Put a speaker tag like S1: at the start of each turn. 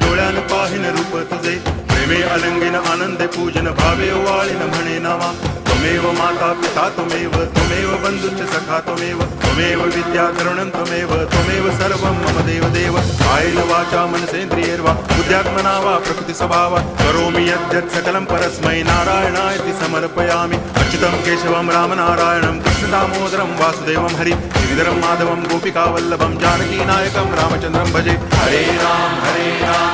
S1: डोळ्यान पाहिन रूप तुझे प्रेमे अलंगिन आनंदे पूजन भावे ओवाळीन म्हणे नामा त्वमेव माता पिता त्वमेव बंधुश्च सखा त्वमेव विद्या तरुणं त्वमेव सर्वं मम देव कायेन वाचा मनसेन्द्रियैर्वा बुद्ध्यात्मना वा प्रकृति स्वभावात् करोमि यद्यत् सकलं परस्मै नारायणायति समर्पयामि अच्युतं केशवं रामनारायणं कृष्णदामोदरं वासुदेवं हरि गिरिधरं माधवं गोपिकावल्लभं जानकीनायकं रामचन्द्रं भजे हरे राम